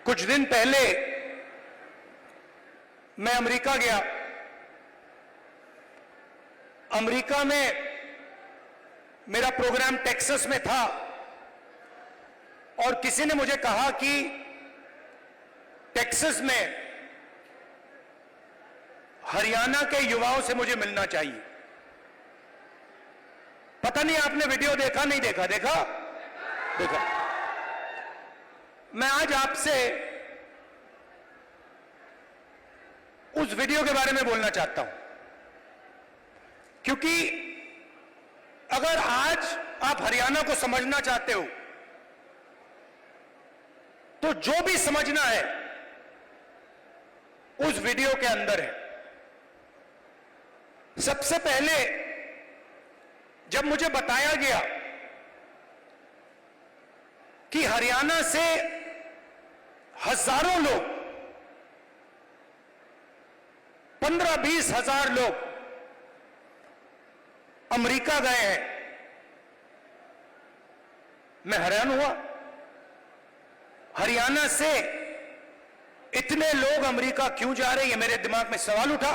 कुछ दिन पहले मैं अमेरिका गया। अमेरिका में मेरा प्रोग्राम टेक्सास में था और किसी ने मुझे कहा कि टेक्सास में हरियाणा के युवाओं से मुझे मिलना चाहिए। पता नहीं आपने वीडियो देखा नहीं देखा? देखा। मैं आज आपसे उस वीडियो के बारे में बोलना चाहता हूं, क्योंकि अगर आज आप हरियाणा को समझना चाहते हो तो जो भी समझना है उस वीडियो के अंदर है। सबसे पहले जब मुझे बताया गया कि हरियाणा से हजारों लोग, 15-20 हजार लोग अमेरिका गए हैं, मैं हैरान हुआ। हरियाणा से इतने लोग अमेरिका क्यों जा रहे हैं, मेरे दिमाग में सवाल उठा।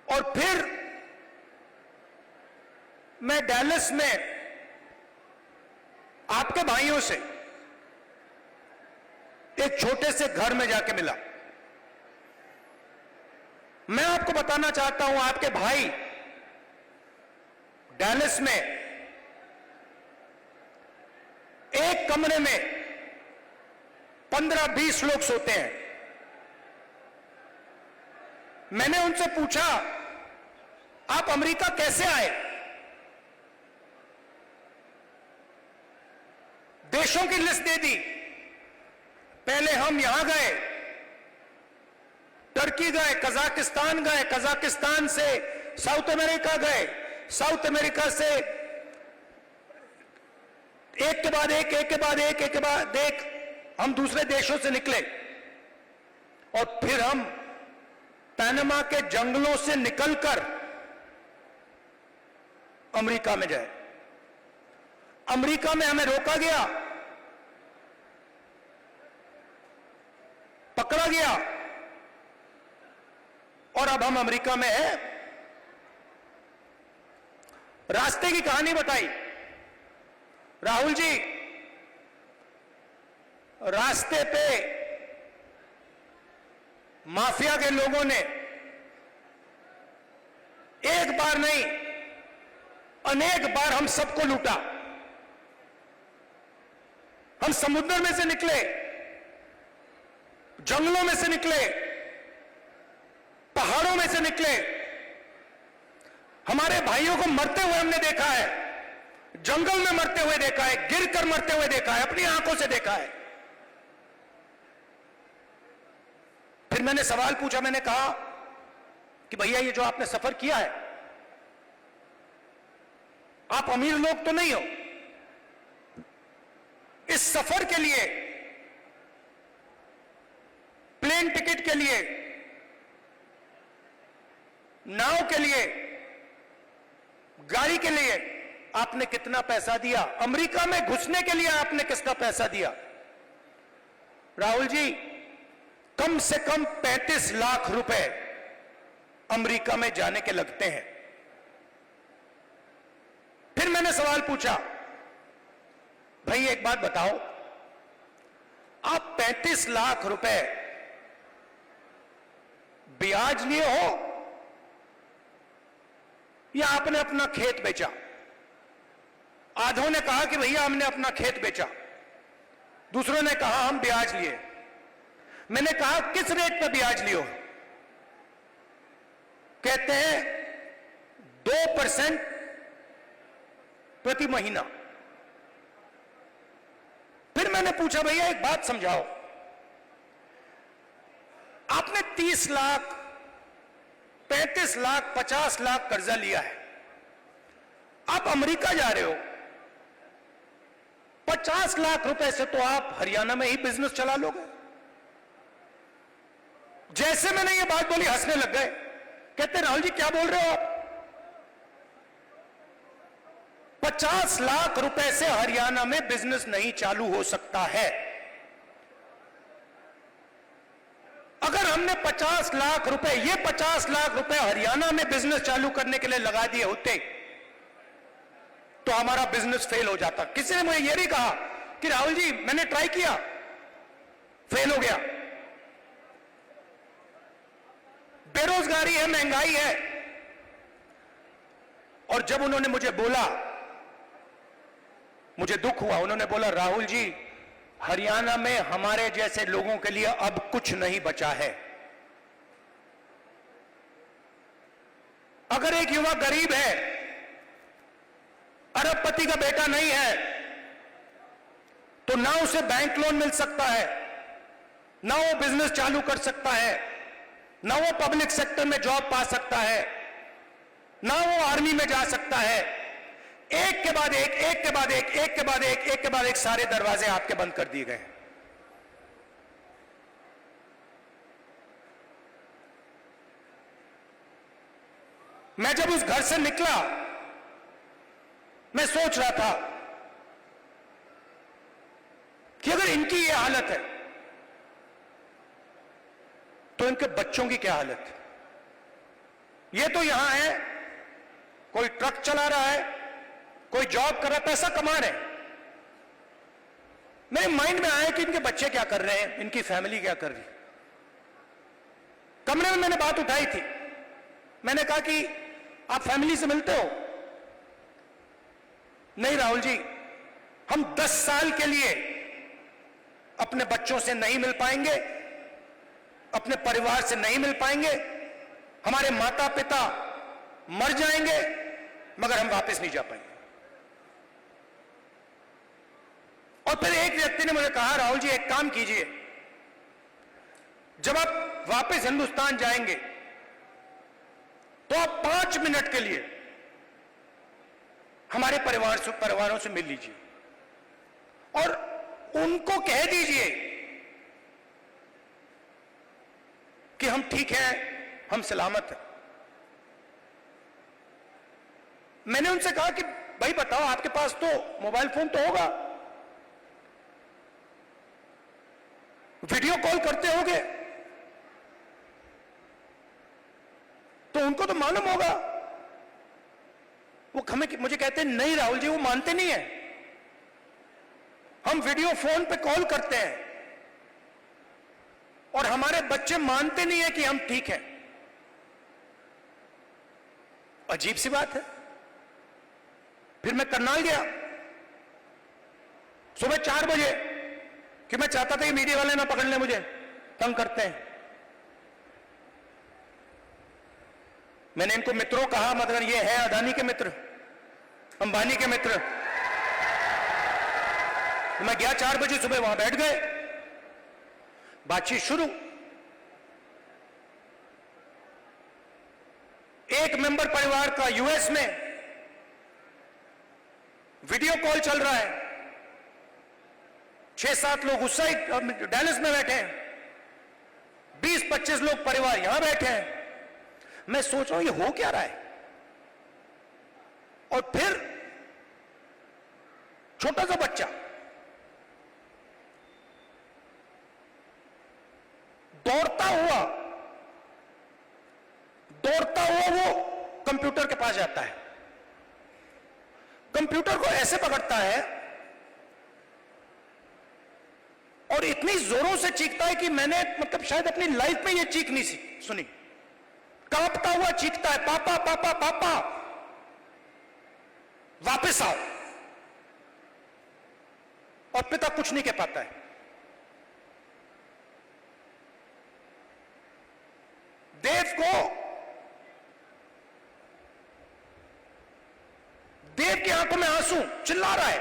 और फिर मैं डैलस में आपके भाइयों से एक छोटे से घर में जाके मिला। मैं आपको बताना चाहता हूं, आपके भाई डैलस में एक कमरे में 15-20 लोग सोते हैं। मैंने उनसे पूछा, आप अमेरिका कैसे आए? देशों की लिस्ट दे दी। पहले हम यहां गए, टर्की गए, कजाकिस्तान गए, कजाकिस्तान से साउथ अमेरिका गए, साउथ अमेरिका से एक के बाद एक, एक के बाद एक, एक के बाद एक हम दूसरे देशों से निकले और फिर हम पनामा के जंगलों से निकलकर अमेरिका में गए। अमेरिका में हमें रोका गया, पकड़ा गया और अब हम अमेरिका में हैं। रास्ते की कहानी बताई। राहुल जी, रास्ते पे माफिया के लोगों ने एक बार नहीं अनेक बार हम सबको लूटा। हम समुद्र में से निकले, जंगलों में से निकले, पहाड़ों में से निकले। हमारे भाइयों को मरते हुए हमने देखा है, जंगल में मरते हुए देखा है, गिरकर मरते हुए देखा है, अपनी आंखों से देखा है। फिर मैंने सवाल पूछा, मैंने कहा कि भैया ये जो आपने सफर किया है, आप अमीर लोग तो नहीं हो। इस सफर के लिए, प्लेन टिकट के लिए, नाव के लिए, गाड़ी के लिए आपने कितना पैसा दिया? अमेरिका में घुसने के लिए आपने किसका पैसा दिया? राहुल जी, कम से कम 35 लाख रुपए अमेरिका में जाने के लगते हैं। फिर मैंने सवाल पूछा, भाई एक बात बताओ, आप 35 लाख रुपए ब्याज लिए हो या आपने अपना खेत बेचा? आधों ने कहा कि भैया हमने अपना खेत बेचा, दूसरों ने कहा हम ब्याज लिए। मैंने कहा किस रेट पर ब्याज लियो? कहते हैं 2% प्रति महीना। फिर मैंने पूछा, भैया एक बात समझाओ, आपने 30 लाख, 35 लाख, 50 लाख कर्जा लिया है, आप अमेरिका जा रहे हो, 50 लाख रुपए से तो आप हरियाणा में ही बिजनेस चला लोगे। जैसे मैंने ये बात बोली हंसने लग गए। कहते राहुल जी क्या बोल रहे हो आप? 50 लाख रुपए से हरियाणा में बिजनेस नहीं चालू हो सकता है। अगर हमने 50 लाख रुपए, ये 50 लाख रुपए हरियाणा में बिजनेस चालू करने के लिए लगा दिए होते तो हमारा बिजनेस फेल हो जाता। किसी ने मुझे यह भी कहा कि राहुल जी मैंने ट्राई किया, फेल हो गया। बेरोजगारी है, महंगाई है। और जब उन्होंने मुझे बोला, मुझे दुख हुआ। उन्होंने बोला राहुल जी हरियाणा में हमारे जैसे लोगों के लिए अब कुछ नहीं बचा है। अगर एक युवा गरीब है, अरबपति का बेटा नहीं है, तो ना उसे बैंक लोन मिल सकता है, ना वो बिजनेस चालू कर सकता है, ना वो पब्लिक सेक्टर में जॉब पा सकता है, ना वो आर्मी में जा सकता है। एक के बाद एक, एक के बाद एक, एक के बाद एक, एक के बाद एक सारे दरवाजे आपके बंद कर दिए गए। मैं जब उस घर से निकला, मैं सोच रहा था कि अगर इनकी ये हालत है तो इनके बच्चों की क्या हालत है। ये तो यहां है, कोई ट्रक चला रहा है, कोई जॉब कर रहा है, पैसा कमा रहे हैं। मेरे माइंड में आया कि इनके बच्चे क्या कर रहे हैं, इनकी फैमिली क्या कर रही है। कमरे में मैंने बात उठाई थी। मैंने कहा कि आप फैमिली से मिलते हो? नहीं राहुल जी, हम 10 साल के लिए अपने बच्चों से नहीं मिल पाएंगे, अपने परिवार से नहीं मिल पाएंगे, हमारे माता पिता मर जाएंगे मगर हम वापस नहीं जा पाएंगे। और फिर एक व्यक्ति ने मुझे कहा राहुल जी एक काम कीजिए, जब आप वापस हिंदुस्तान जाएंगे तो आप 5 मिनट के लिए हमारे परिवारों से मिल लीजिए और उनको कह दीजिए कि हम ठीक हैं, हम सलामत हैं। मैंने उनसे कहा कि भाई बताओ, आपके पास तो मोबाइल फोन तो होगा, वीडियो कॉल करते होगे, तो उनको तो मालूम होगा। वो मुझे कहते हैं नहीं राहुल जी, वो मानते नहीं है। हम वीडियो फोन पे कॉल करते हैं और हमारे बच्चे मानते नहीं है कि हम ठीक हैं। अजीब सी बात है। फिर मैं करनाल गया सुबह 4 बजे, कि मैं चाहता था कि मीडिया वाले ना पकड़ लें, मुझे तंग करते हैं। मैंने इनको मित्रों कहा, मतलब ये है अदानी के मित्र, अंबानी के मित्र। मैं गया 4 बजे सुबह, वहां बैठ गए, बातचीत शुरू। एक मेंबर परिवार का यूएस में वीडियो कॉल चल रहा है, 6-7 लोग उस साइड डैलस में बैठे हैं, 20-25 लोग परिवार यहां बैठे हैं। मैं सोच रहा हूं ये हो क्या रहा है। और फिर छोटा सा बच्चा दौड़ता हुआ वो कंप्यूटर के पास जाता है, कंप्यूटर को ऐसे पकड़ता है और इतनी जोरों से चीखता है कि मैंने मतलब शायद अपनी लाइफ में ये चीख नहीं सुनी। कांपता हुआ चीखता है, पापा पापा पापा वापस आओ। और पिता कुछ नहीं कह पाता है। देव की आंखों में आंसू, चिल्ला रहा है।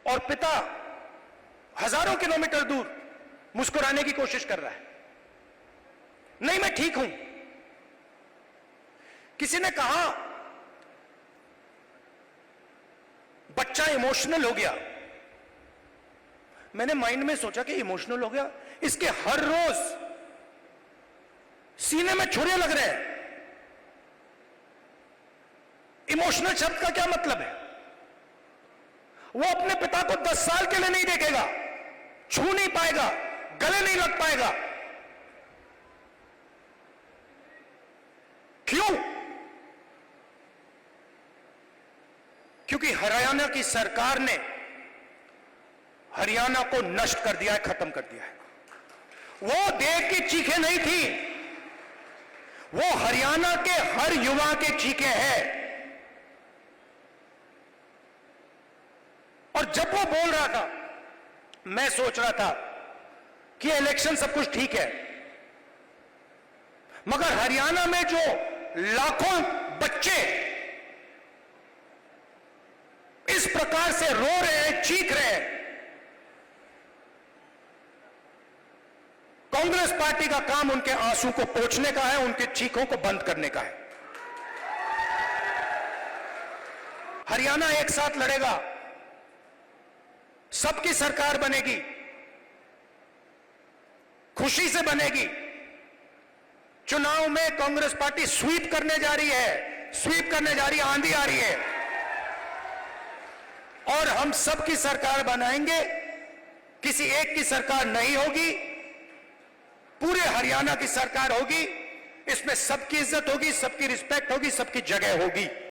और पिता हजारों किलोमीटर दूर मुस्कुराने की कोशिश कर रहा है, नहीं मैं ठीक हूं। किसी ने कहा बच्चा इमोशनल हो गया। मैंने माइंड में सोचा कि इमोशनल हो गया, इसके हर रोज सीने में छुरे लग रहे हैं, इमोशनल शब्द का क्या मतलब है? वो अपने पिता को 10 साल के लिए नहीं देखेगा, छू नहीं पाएगा, गले नहीं लग पाएगा। क्यों? क्योंकि हरियाणा की सरकार ने हरियाणा को नष्ट कर दिया है, खत्म कर दिया है। वो देख की चीखें नहीं थी, वो हरियाणा के हर युवा के चीखें हैं। और जब वो बोल रहा था, मैं सोच रहा था कि इलेक्शन सब कुछ ठीक है, मगर हरियाणा में जो लाखों बच्चे इस प्रकार से रो रहे हैं, चीख रहे हैं, कांग्रेस पार्टी का काम उनके आंसू को पोंछने का है, उनके चीखों को बंद करने का है। हरियाणा एक साथ लड़ेगा, सबकी सरकार बनेगी, खुशी से बनेगी। चुनाव में कांग्रेस पार्टी स्वीप करने जा रही है, स्वीप करने जा रही है, आंधी आ रही है, और हम सबकी सरकार बनाएंगे। किसी एक की सरकार नहीं होगी, पूरे हरियाणा की सरकार होगी। इसमें सबकी इज्जत होगी, सबकी रिस्पेक्ट होगी, सबकी जगह होगी।